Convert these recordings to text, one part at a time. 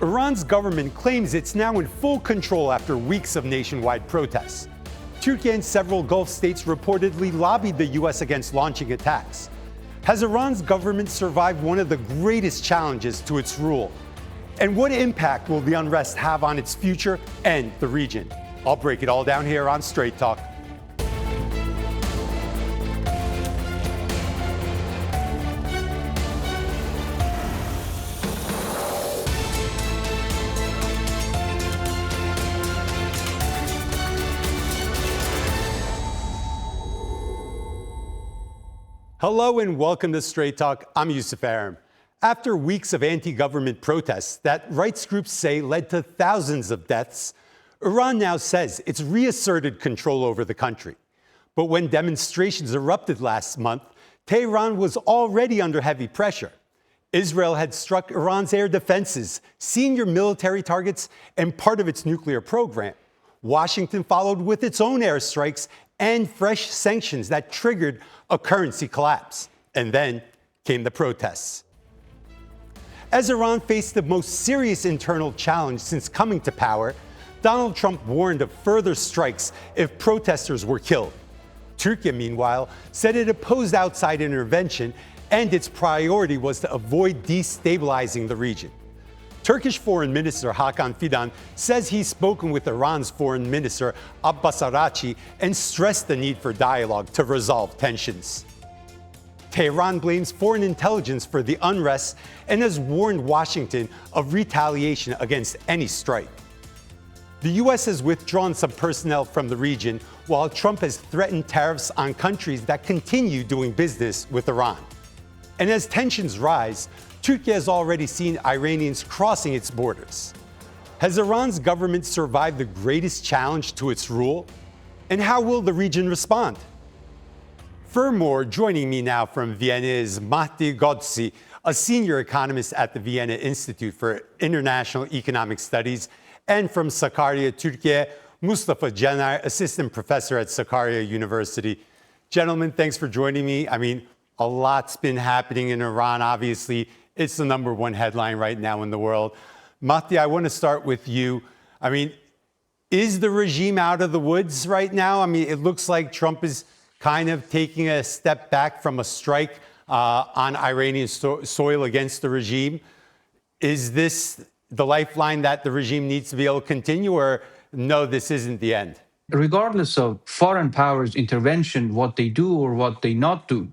Iran's government claims it's now in full control after weeks of nationwide protests. Turkey and several Gulf states reportedly lobbied the U.S. against launching attacks. Has Iran's government survived one of the greatest challenges to its rule? And what impact will the unrest have on its future and the region? I'll break it all down here on Straight Talk. Hello and welcome to Straight Talk. I'm Yusuf Aram. After weeks of anti-government protests that rights groups say led to thousands of deaths, Iran now says it's reasserted control over the country. But when demonstrations erupted last month, Tehran was already under heavy pressure. Israel had struck Iran's air defenses, senior military targets, and part of its nuclear program. Washington followed with its own airstrikes and fresh sanctions that triggered a currency collapse. And then came the protests. As Iran faced the most serious internal challenge since coming to power, Donald Trump warned of further strikes if protesters were killed. Turkey, meanwhile, said it opposed outside intervention and its priority was to avoid destabilizing the region. Turkish Foreign Minister Hakan Fidan says he's spoken with Iran's Foreign Minister Abbas Araghchi and stressed the need for dialogue to resolve tensions. Tehran blames foreign intelligence for the unrest and has warned Washington of retaliation against any strike. The U.S. has withdrawn some personnel from the region, while Trump has threatened tariffs on countries that continue doing business with Iran. And as tensions rise, Turkey has already seen Iranians crossing its borders. Has Iran's government survived the greatest challenge to its rule? And how will the region respond? For more, joining me now from Vienna is Mahdi Godsi, a senior economist at the Vienna Institute for International Economic Studies, and from Sakarya, Turkey, Mustafa Caner, assistant professor at Sakarya University. Gentlemen, thanks for joining me. A lot's been happening in Iran, obviously. It's the number one headline right now in the world. Mahdi, I want to start with you. Is the regime out of the woods right now? It looks like Trump is kind of taking a step back from a strike on Iranian soil against the regime. Is this the lifeline that the regime needs to be able to continue, or no, this isn't the end? Regardless of foreign powers' intervention, what they do or what they not do,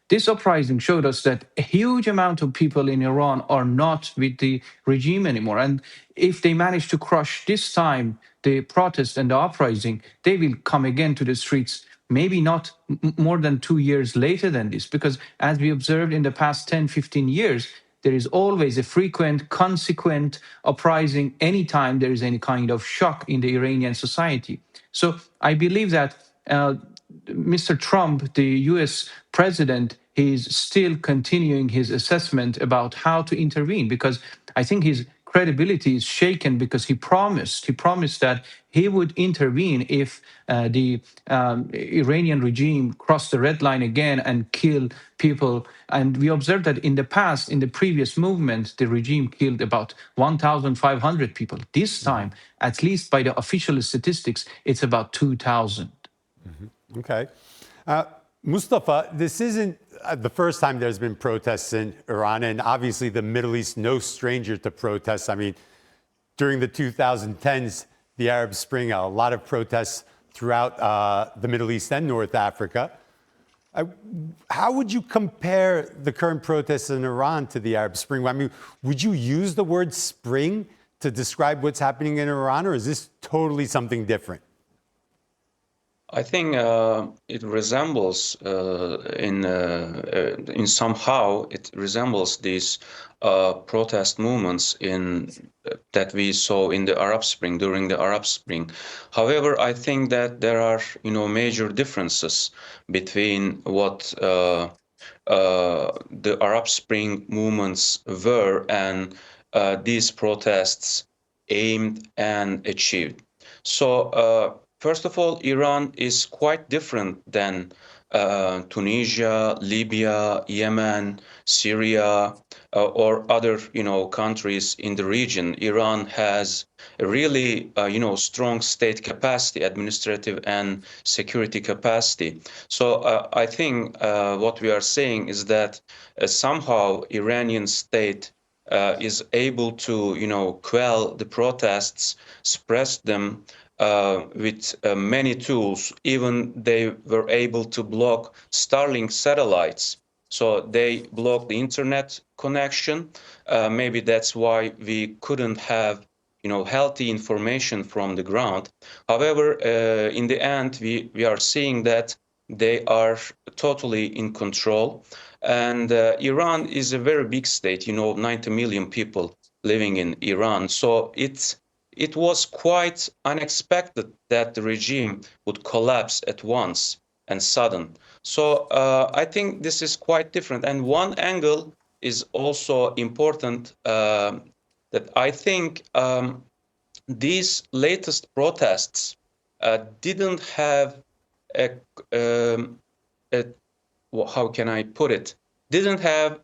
this uprising showed us that a huge amount of people in Iran are not with the regime anymore. And if they manage to crush this time the protest and the uprising, they will come again to the streets, maybe not more than 2 years later than this. Because as we observed in the past 10, 15 years, there is always a frequent, consequent uprising anytime there is any kind of shock in the Iranian society. So I believe that Mr. Trump, the US president, is still continuing his assessment about how to intervene, because I think his credibility is shaken because he promised that he would intervene if the Iranian regime crossed the red line again and killed people. And we observed that in the past, in the previous movement, the regime killed about 1,500 people. This time, at least by the official statistics, it's about 2,000. Mm-hmm. Okay. Mustafa, this isn't the first time there's been protests in Iran, and obviously the Middle East, no stranger to protests. During the 2010s, the Arab Spring, a lot of protests throughout the Middle East and North Africa. How would you compare the current protests in Iran to the Arab Spring? Would you use the word spring to describe what's happening in Iran, or is this totally something different? I think it resembles, in somehow, it resembles these protest movements that we saw in the Arab Spring, during the Arab Spring. However, I think that there are, major differences between what the Arab Spring movements were and these protests aimed and achieved. So, first of all, Iran is quite different than Tunisia, Libya, Yemen, Syria, or other, countries in the region. Iran has a really, strong state capacity, administrative and security capacity. So I think what we are saying is that somehow Iranian state is able to, quell the protests, suppress them with many tools. Even they were able to block Starlink satellites. So they blocked the internet connection. Maybe that's why we couldn't have, healthy information from the ground. However, in the end, we are seeing that they are totally in control. And Iran is a very big state, 90 million people living in Iran. So it was quite unexpected that the regime would collapse at once and sudden. So I think this is quite different. And one angle is also important that I think these latest protests didn't have a, um, a how can I put it, didn't have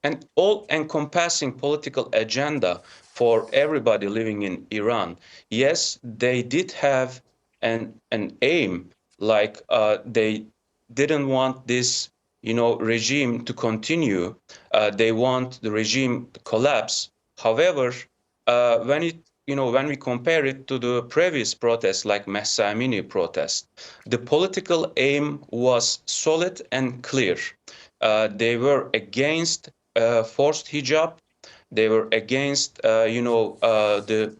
an all-encompassing political agenda for everybody living in Iran. Yes, they did have an aim, like they didn't want this, regime to continue. They want the regime to collapse. However, when we compare it to the previous protests, like Mahsa Amini protest, the political aim was solid and clear. They were against forced hijab. They were against, the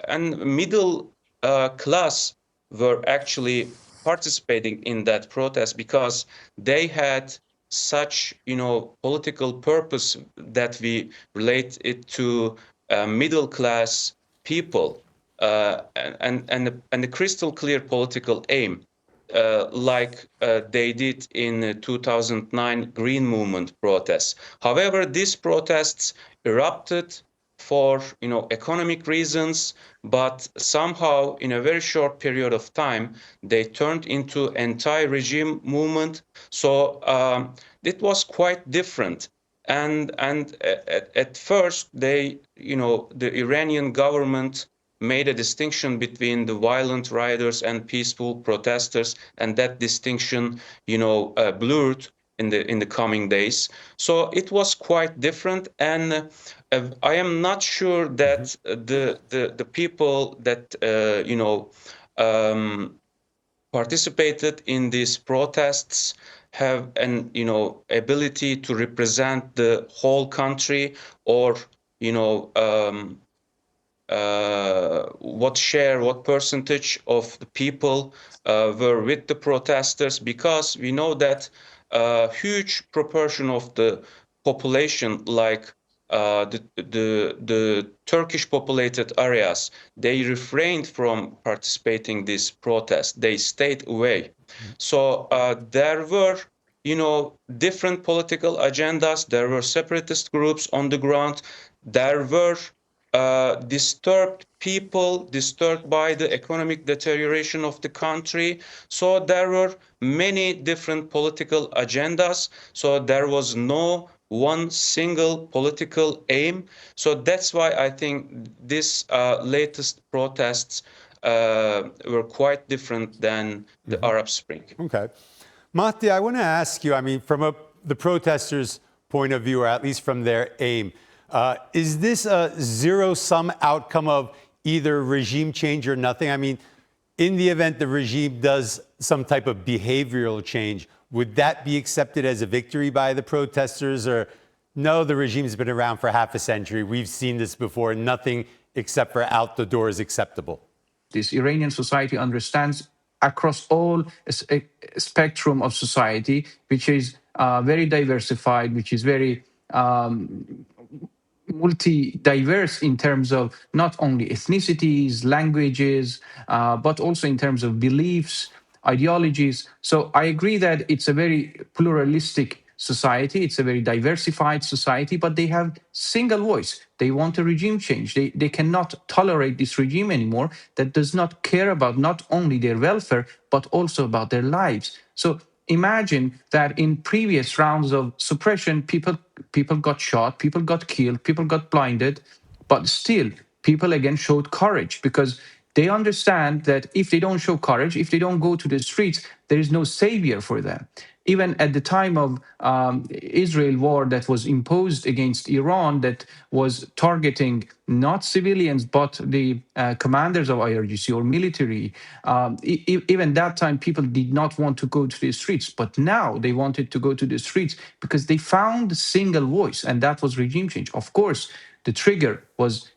and middle class were actually participating in that protest because they had such, political purpose that we relate it to middle class people and the crystal clear political aim, like they did in 2009 Green Movement protests. However, these protests erupted for, economic reasons, but somehow in a very short period of time they turned into anti-regime movement. So it was quite different. And at first they, the Iranian government made a distinction between the violent rioters and peaceful protesters, and that distinction, blurred in the coming days. So it was quite different, and I am not sure that the people that participated in these protests have an ability to represent the whole country, or what percentage of the people were with the protesters, because we know that a huge proportion of the population, like the Turkish populated areas, they refrained from participating in this protest. They stayed away. So there were, different political agendas. There were separatist groups on the ground. There were disturbed people, disturbed by the economic deterioration of the country. So there were many different political agendas. So there was no one single political aim. So that's why I think this latest protests were quite different than the Arab Spring. Okay. Mahdi, I want to ask you, I mean, from the protesters' point of view, or at least from their aim, is this a zero-sum outcome of either regime change or nothing? I mean, in the event the regime does some type of behavioral change, would that be accepted as a victory by the protesters? Or no, the regime's been around for half a century. We've seen this before. Nothing except for out the door is acceptable. This Iranian society understands across all spectrum of society, which is very diversified, which is very multi-diverse in terms of not only ethnicities, languages, but also in terms of beliefs, ideologies. So I agree that it's a very pluralistic society. It's a very diversified society, but they have single voice. They want a regime change. They cannot tolerate this regime anymore that does not care about not only their welfare, but also about their lives. So imagine that in previous rounds of suppression, people got shot, people got killed, people got blinded, but still people again showed courage because they understand that if they don't show courage, if they don't go to the streets, there is no savior for them. Even at the time of Israel war that was imposed against Iran, that was targeting not civilians but the commanders of IRGC or military, even that time people did not want to go to the streets, but now they wanted to go to the streets because they found a single voice, and that was regime change. Of course, the trigger was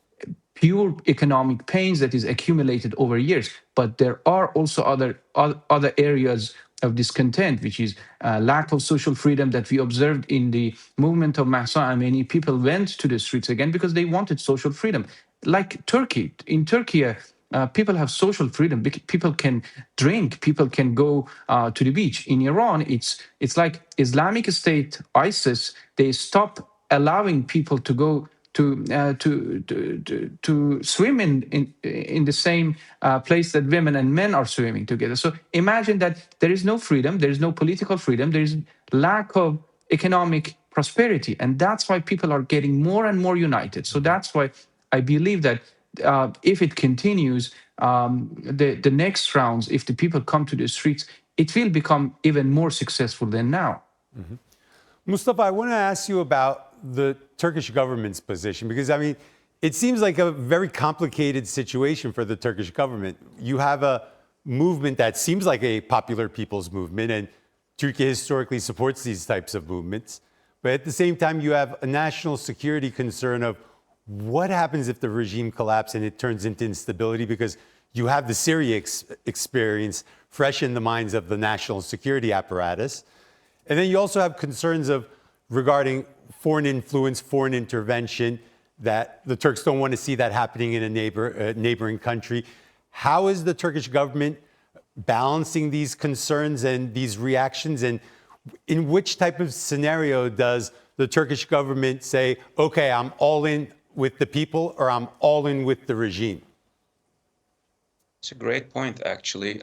pure economic pains that is accumulated over years. But there are also other areas of discontent, which is lack of social freedom that we observed in the movement of Mahsa Amini. People went to the streets again because they wanted social freedom. Like Turkey, in Turkey, people have social freedom. People can drink. People can go to the beach. In Iran, it's like Islamic State, ISIS. They stop allowing people to go to swim in the same place that women and men are swimming together. So imagine that there is no freedom, there is no political freedom, there is lack of economic prosperity, and that's why people are getting more and more united. So that's why I believe that if it continues, the next rounds, if the people come to the streets, it will become even more successful than now. Mm-hmm. Mustafa, I want to ask you about the Turkish government's position, because, I mean, it seems like a very complicated situation for the Turkish government. You have a movement that seems like a popular people's movement, and Turkey historically supports these types of movements. But at the same time, you have a national security concern of what happens if the regime collapses and it turns into instability, because you have the Syria experience fresh in the minds of the national security apparatus. And then you also have concerns regarding foreign influence, foreign intervention, that the Turks don't want to see that happening in a neighboring country. How is the Turkish government balancing these concerns and these reactions? And in which type of scenario does the Turkish government say, okay, I'm all in with the people, or I'm all in with the regime? It's a great point, actually.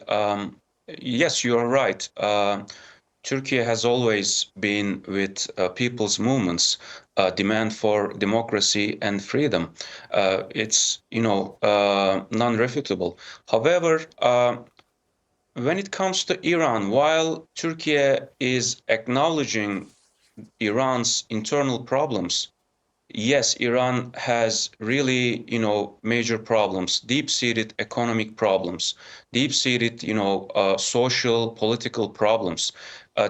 Yes, you are right. Turkey has always been with people's movements, demand for democracy and freedom. It's, non-refutable. However, when it comes to Iran, while Turkey is acknowledging Iran's internal problems, yes, Iran has really, major problems, deep-seated economic problems, deep-seated, social, political problems.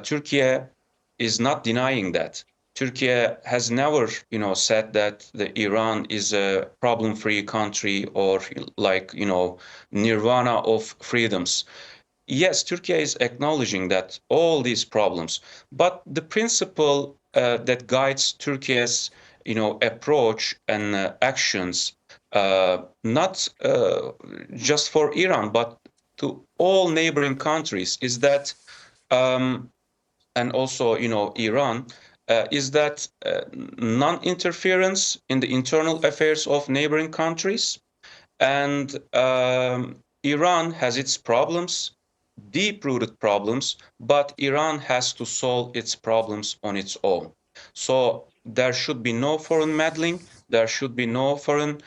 Turkey is not denying that. Turkey has never, said that Iran is a problem-free country or like, nirvana of freedoms. Yes, Turkey is acknowledging that all these problems, but the principle that guides Turkey's approach and actions, not just for Iran, but to all neighboring countries, is that, and also, Iran, is that non-interference in the internal affairs of neighboring countries. And Iran has its problems, deep-rooted problems, but Iran has to solve its problems on its own. So there should be no foreign meddling. There should be no foreign,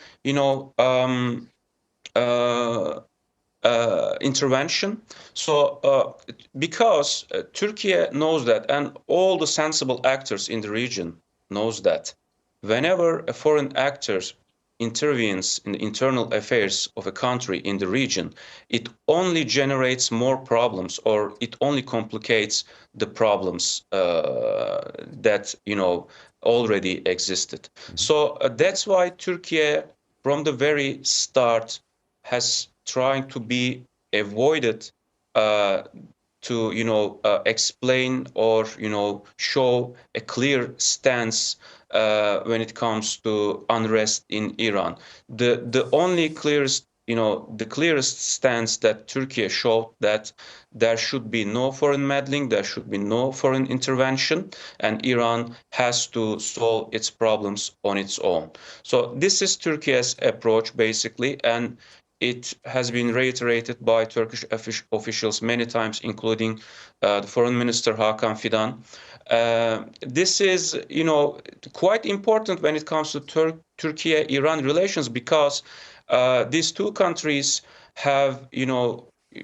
intervention. So because Turkey knows that, and all the sensible actors in the region knows that, whenever a foreign actor intervenes in the internal affairs of a country in the region, it only generates more problems, or it only complicates the problems that already existed. Mm-hmm. So that's why Turkey, from the very start, has trying to be avoided to explain or show a clear stance when it comes to unrest in Iran. The only clearest the clearest stance that Turkey showed that there should be no foreign meddling, there should be no foreign intervention, and Iran has to solve its problems on its own. So this is Turkey's approach basically, and it has been reiterated by Turkish officials many times, including the Foreign Minister Hakan Fidan. This is, quite important when it comes to Turkey-Iran relations, because these two countries have,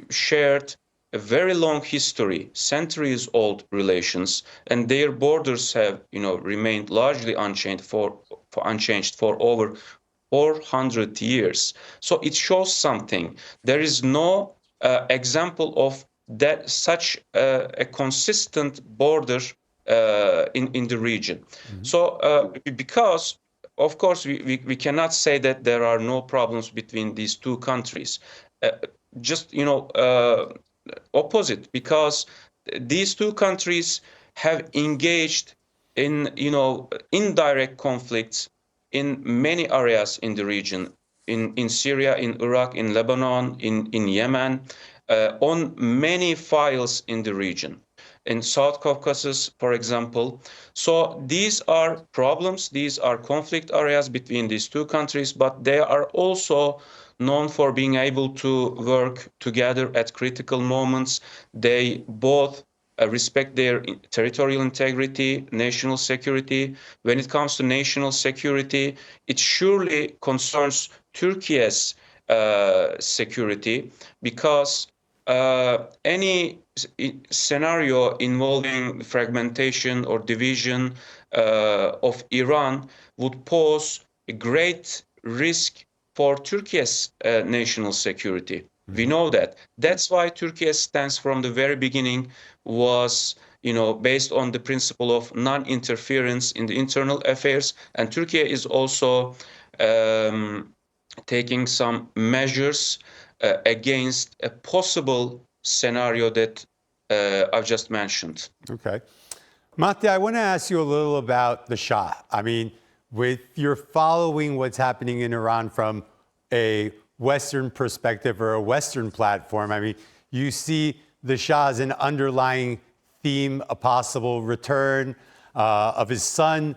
shared a very long history, centuries-old relations, and their borders have, remained largely unchanged for over 400 years. So it shows something. There is no example of that such a consistent border in the region. So because of course we cannot say that there are no problems between these two countries. Just opposite, because these two countries have engaged in indirect conflicts in many areas in the region, in Syria, in Iraq, in Lebanon, in Yemen, on many files in the region, in South Caucasus, for example. So these are problems, these are conflict areas between these two countries, but they are also known for being able to work together at critical moments. They both respect their territorial integrity, national security. When it comes to national security, it surely concerns Turkey's security, because any scenario involving fragmentation or division of Iran would pose a great risk for Turkey's national security. We know that. That's why Turkey's stance from the very beginning was, based on the principle of non-interference in the internal affairs. And Turkey is also taking some measures against a possible scenario that I've just mentioned. Okay. Mahdi, I want to ask you a little about the Shah. I mean, with your following what's happening in Iran from a Western perspective or a Western platform, I mean, you see the Shah as an underlying theme, a possible return of his son.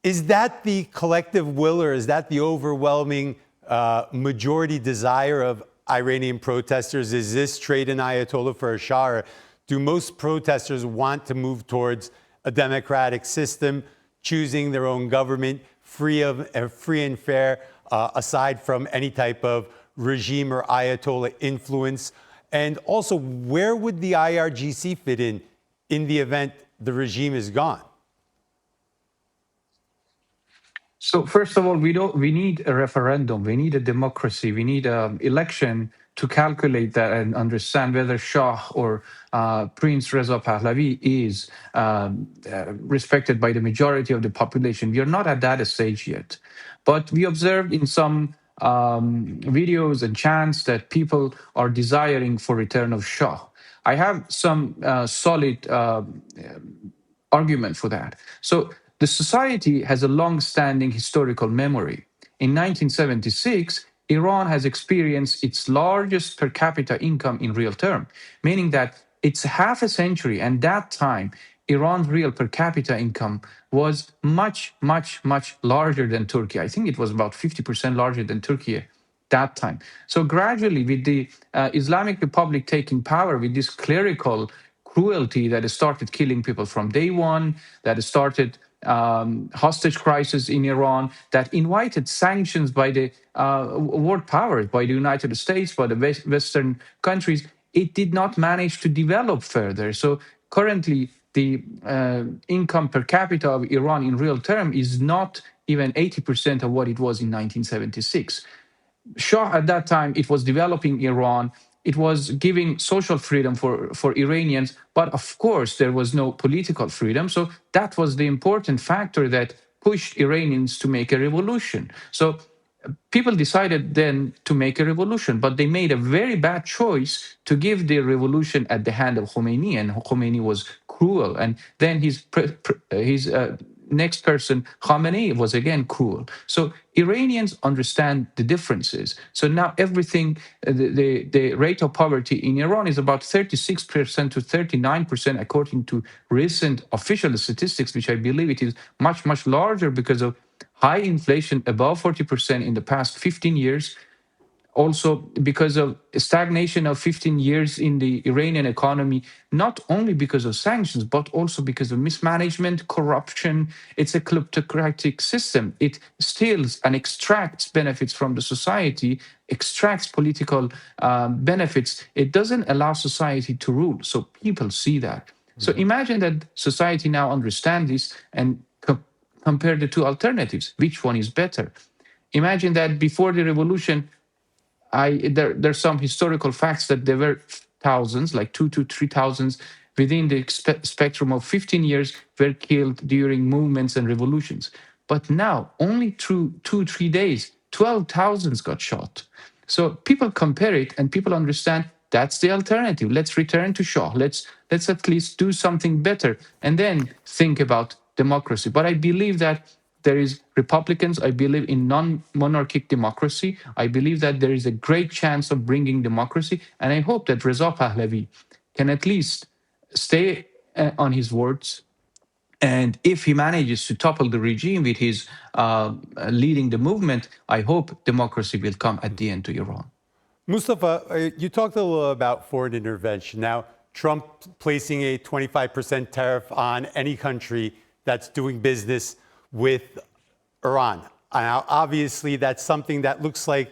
Is that the collective will, or is that the overwhelming majority desire of Iranian protesters? Is this trade an Ayatollah for a Shah? Or do most protesters want to move towards a democratic system, choosing their own government, free and fair, aside from any type of regime or Ayatollah influence? And also, where would the IRGC fit in the event the regime is gone? So first of all, we need a referendum. We need a democracy. We need an election to calculate that and understand whether Shah or Prince Reza Pahlavi is respected by the majority of the population. We are not at that stage yet. But we observed in some videos and chants that people are desiring for return of Shah. I have some solid argument for that. So the society has a long-standing historical memory. In 1976, Iran has experienced its largest per capita income in real term, meaning that it's half a century, and that time, Iran's real per capita income was much, much, much larger than Turkey. I think it was about 50% larger than Turkey that time. So gradually, with the Islamic Republic taking power, with this clerical cruelty that started killing people from day one, that started hostage crisis in Iran, that invited sanctions by the world powers, by the United States, by the Western countries, it did not manage to develop further. So currently, the income per capita of Iran in real term is not even 80% of what it was in 1976. Shah at that time, it was developing Iran. It was giving social freedom for Iranians, but of course there was no political freedom. So that was the important factor that pushed Iranians to make a revolution. So people decided then to make a revolution, but they made a very bad choice to give the revolution at the hand of Khomeini, and Khomeini was cruel. And then his next person, Khamenei, was again cruel. So Iranians understand the differences. So now everything, the rate of poverty in Iran is about 36% to 39%, according to recent official statistics, which I believe it is much, much larger because of high inflation, above 40% in the past 15 years, also because of stagnation of 15 years in the Iranian economy, not only because of sanctions, but also because of mismanagement, corruption. It's a kleptocratic system. It steals and extracts benefits from the society, extracts political benefits. It doesn't allow society to rule. So people see that. So imagine that society now understands this and compare the two alternatives. Which one is better? Imagine that before the revolution, there's some historical facts that there were thousands, like 2 to 3 thousand, within the spectrum of 15 years were killed during movements and revolutions. But now, only through 2 3 days, 12,000 got shot. So people compare it, and people understand that's the alternative. Let's return to Shah. Let's at least do something better, and then think about democracy. But I believe that there is Republicans. I believe in non-monarchic democracy. I believe that there is a great chance of bringing democracy, and I hope that Reza Pahlavi can at least stay on his words. And if he manages to topple the regime with his leading the movement, I hope democracy will come at the end to Iran. Mustafa, you talked a little about foreign intervention. Now, Trump placing a 25% tariff on any country that's doing business with Iran. Now, obviously, that's something that looks like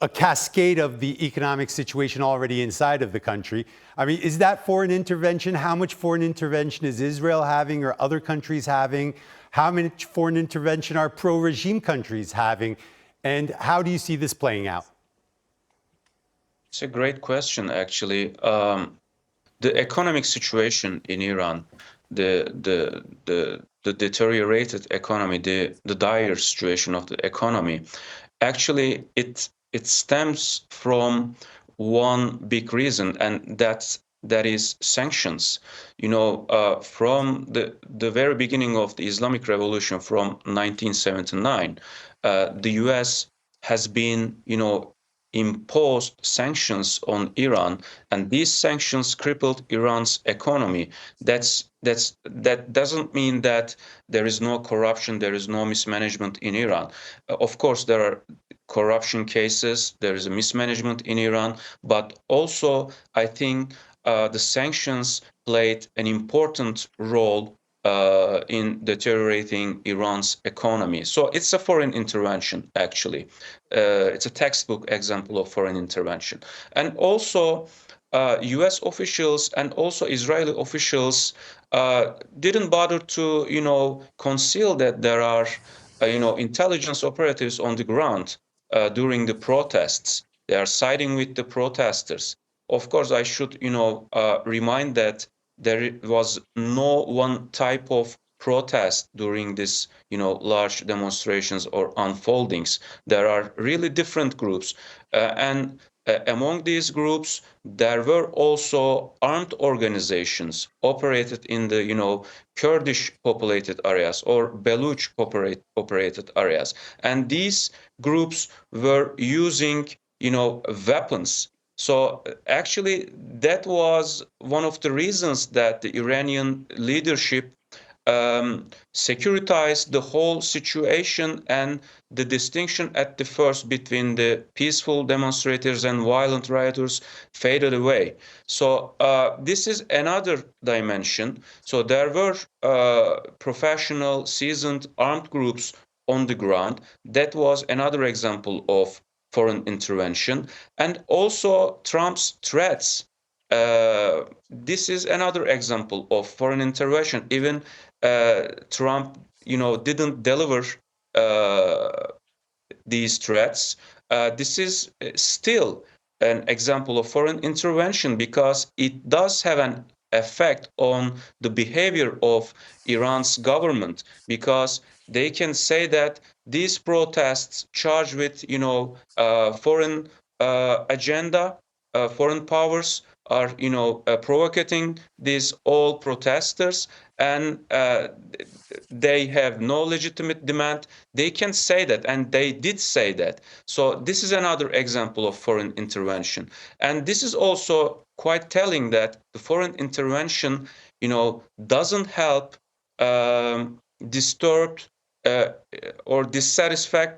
a cascade of the economic situation already inside of the country. I mean, is that foreign intervention? How much foreign intervention is Israel having or other countries having? How much foreign intervention are pro-regime countries having? And how do you see this playing out? It's a great question, actually. The economic situation in Iran, the deteriorated economy, the dire situation of the economy, actually it stems from one big reason, and that is sanctions. From the very beginning of the Islamic Revolution, from 1979, the U.S. has been, imposed sanctions on Iran, and these sanctions crippled Iran's economy. That doesn't mean that there is no corruption, there is no mismanagement in Iran. Of course, there are corruption cases, there is a mismanagement in Iran, but also I think the sanctions played an important role in deteriorating Iran's economy. So it's a foreign intervention, actually. It's a textbook example of foreign intervention. And also, US officials and also Israeli officials didn't bother to, conceal that there are, intelligence operatives on the ground during the protests. They are siding with the protesters. Of course, I should, remind that there was no one type of protest during this, large demonstrations or unfoldings. There are really different groups, and among these groups, there were also armed organizations operated in the, Kurdish populated areas or Baluch operated areas, and these groups were using, weapons. So actually, that was one of the reasons that the Iranian leadership securitized the whole situation, and the distinction at the first between the peaceful demonstrators and violent rioters faded away. So this is another dimension. So there were professional, seasoned armed groups on the ground. That was another example of foreign intervention. And also Trump's threats. This is another example of foreign intervention. Even Trump, didn't deliver these threats. This is still an example of foreign intervention because it does have an effect on the behavior of Iran's government, because they can say that these protests charged with, foreign agenda, foreign powers, are, provoking these all protesters, and they have no legitimate demand. They can say that, and they did say that. So this is another example of foreign intervention, and this is also quite telling that the foreign intervention, doesn't help disturbed or dissatisfied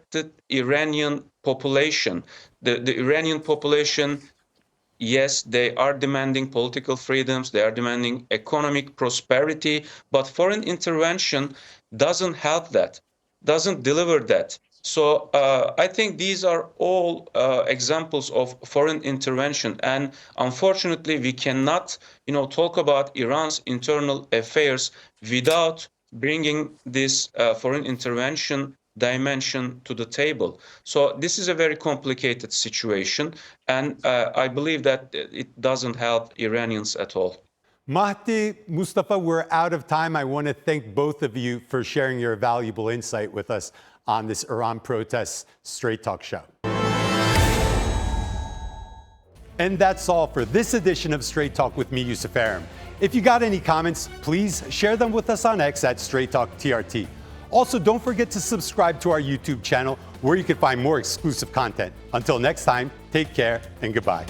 Iranian population. The Iranian population, yes, they are demanding political freedoms, they are demanding economic prosperity, but foreign intervention doesn't help that, doesn't deliver that. So I think these are all examples of foreign intervention, and unfortunately, we cannot, talk about Iran's internal affairs without bringing this foreign intervention dimension to the table. So this is a very complicated situation, and I believe that it doesn't help Iranians at all. Mahdi, Mustafa, we're out of time. I want to thank both of you for sharing your valuable insight with us on this Iran protests Straight Talk show. And that's all for this edition of Straight Talk with me, Yusuf Aram. If you got any comments, please share them with us on X at Straight Talk TRT. Also, don't forget to subscribe to our YouTube channel where you can find more exclusive content. Until next time, take care and goodbye.